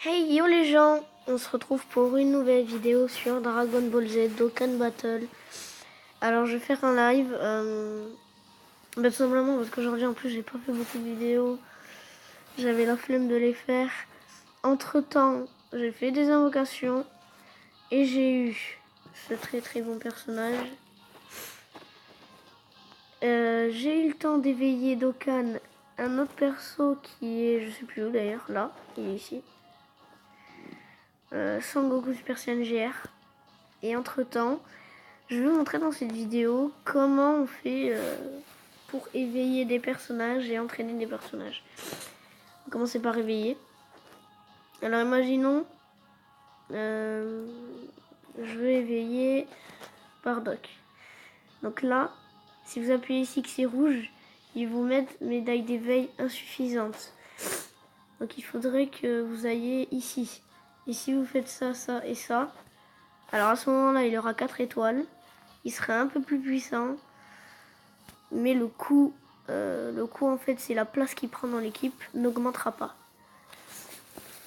Hey yo les gens, on se retrouve pour une nouvelle vidéo sur Dragon Ball Z Dokkan Battle. Alors je vais faire un live, tout simplement parce qu'aujourd'hui en plus j'ai pas fait beaucoup de vidéos. J'avais la flemme de les faire. Entre temps, j'ai fait des invocations et j'ai eu ce très bon personnage. J'ai eu le temps d'éveiller Dokkan, un autre perso qui est, je sais plus où d'ailleurs, là, il est ici. Sangoku Super Saiyan GR. Et entre temps, je vais vous montrer dans cette vidéo comment on fait pour éveiller des personnages et entraîner des personnages. On va commencer par éveiller. Alors imaginons, je veux éveiller Bardock. Donc là, si vous appuyez ici que c'est rouge, ils vous mettent médaille d'éveil insuffisante. Donc il faudrait que vous ayez ici. Et si vous faites ça, ça et ça, alors à ce moment-là, il aura 4 étoiles. Il sera un peu plus puissant. Mais le coût en fait, c'est la place qu'il prend dans l'équipe, n'augmentera pas.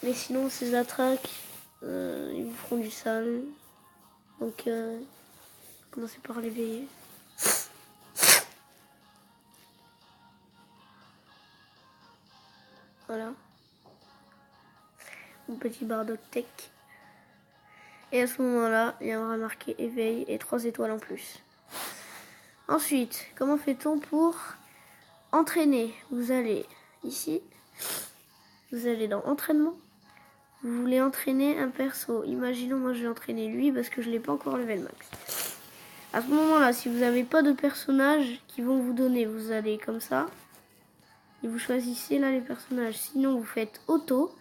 Mais sinon, ces attaques, ils vous feront du sale. Donc, commencez par l'éveiller. Voilà. Mon petit Bardock Tech. Et à ce moment-là, il y aura marqué éveil et 3 étoiles en plus. Ensuite, comment fait-on pour entraîner? Vous allez ici. Vous allez dans entraînement. Vous voulez entraîner un perso. Imaginons, moi je vais entraîner lui parce que je ne l'ai pas encore level max. À ce moment-là, si vous n'avez pas de personnages qui vont vous donner, vous allez comme ça. Et vous choisissez là les personnages. Sinon, vous faites auto.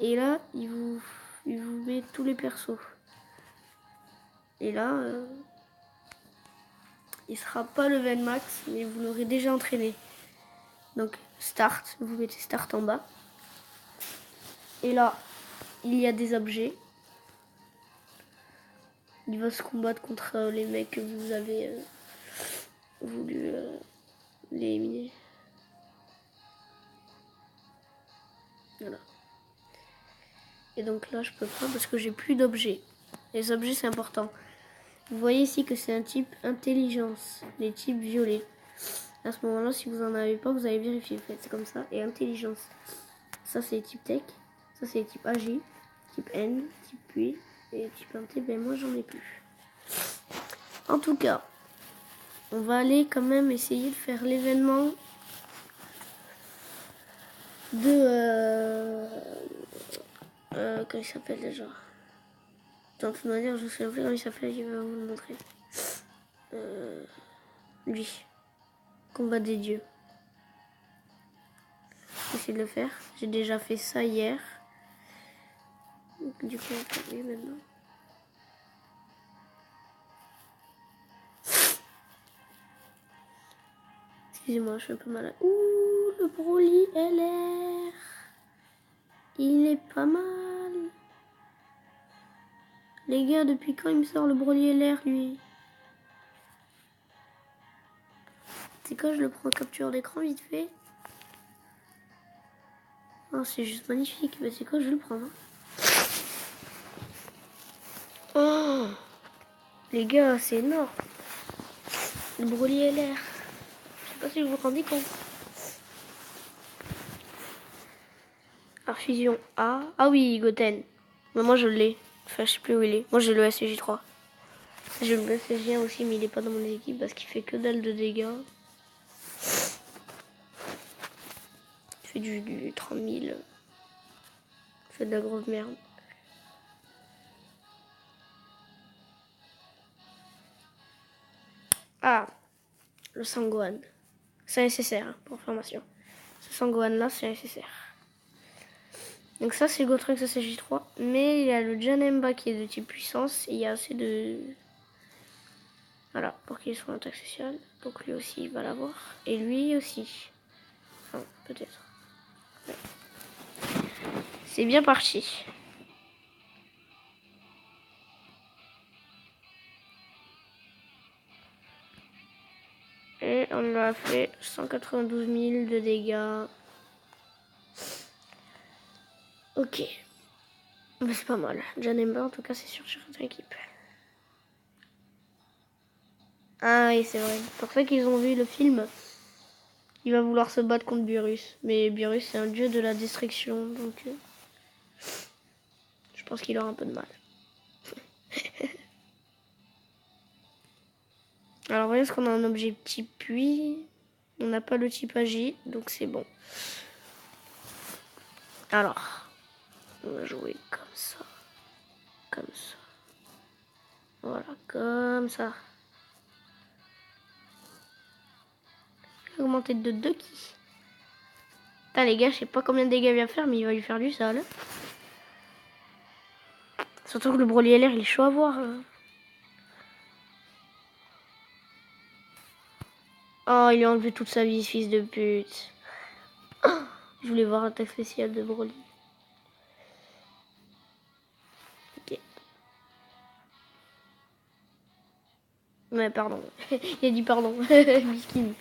Et là, il vous met tous les persos. Et là, il sera pas level max, mais vous l'aurez déjà entraîné. Donc, start. Vous mettez start en bas. Et là, il y a des objets. Il va se combattre contre les mecs que vous avez voulu l'éliminer. Voilà. Et donc là, je peux pas parce que j'ai plus d'objets. Les objets, c'est important. Vous voyez ici que c'est un type intelligence, les types violets. À ce moment-là, si vous en avez pas, vous allez vérifier. En fait, c'est comme ça. Et intelligence. Ça, c'est les types tech. Ça, c'est les types agi, type N, type puis et type inté. Ben moi, j'en ai plus. En tout cas, on va aller quand même essayer de faire l'événement de comment il s'appelle déjà? Attends, faut me dire, je sais plus comment il s'appelle, je vais vous le montrer. Lui. Combat des dieux. J'essaie de le faire. J'ai déjà fait ça hier. Du coup, on peut lui maintenant. Excusez-moi, je suis un peu malade. Ouh, le Broly LR. Il est pas mal. Les gars, depuis quand il me sort le Broly LR, lui? C'est quoi, je le prends en capture d'écran vite fait. Oh, c'est juste magnifique. Mais c'est quoi, je vais le prendre. Oh, les gars, c'est énorme. Le Broly LR. Je sais pas si vous vous rendez compte. Arfusion A. Ah oui, Goten. Mais moi je l'ai. Enfin, je sais plus où il est. Moi j'ai le SCJ3. J'ai le SCJ1 aussi, mais il est pas dans mon équipe parce qu'il fait que dalle de dégâts. Il fait du 30 000. Il fait de la grosse merde. Ah, le Sangohan. C'est nécessaire hein, pour formation. Ce Sangohan là, c'est nécessaire. Donc ça c'est Gotrunks SCJ3. Mais il y a le Janemba qui est de type puissance. Et il y a assez de... Voilà, pour qu'il soit en attaque sociale. Donc lui aussi, il va l'avoir. Et lui aussi. Enfin, peut-être. Ouais. C'est bien parti. Et on a fait 192 000 de dégâts. Ok. Mais c'est pas mal. John Ember, en tout cas, c'est sûr sur cette équipe. Ah oui, c'est vrai. Pour ceux qui ont vu le film, il va vouloir se battre contre Beerus. Mais Beerus, c'est un dieu de la destruction, donc je pense qu'il aura un peu de mal. Alors, voyons ce qu'on a un objet type puits. On n'a pas le type agi, donc c'est bon. Alors, on va jouer comme ça. Comme ça. Voilà, comme ça. Augmenter de 2 qui. Putain, les gars, je sais pas combien de dégâts il va faire, mais il va lui faire du sale. Surtout que le Broly LR, il est chaud à voir. Oh, il a enlevé toute sa vie, ce fils de pute. Oh, je voulais voir l'attaque spéciale de Broly. Ok. Ouais, pardon. Il a dit pardon. Miskin.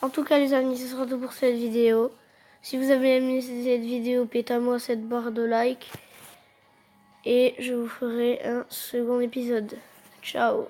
En tout cas, les amis, ce sera tout pour cette vidéo. Si vous avez aimé cette vidéo, pétez-moi cette barre de like. Et je vous ferai un second épisode. Ciao.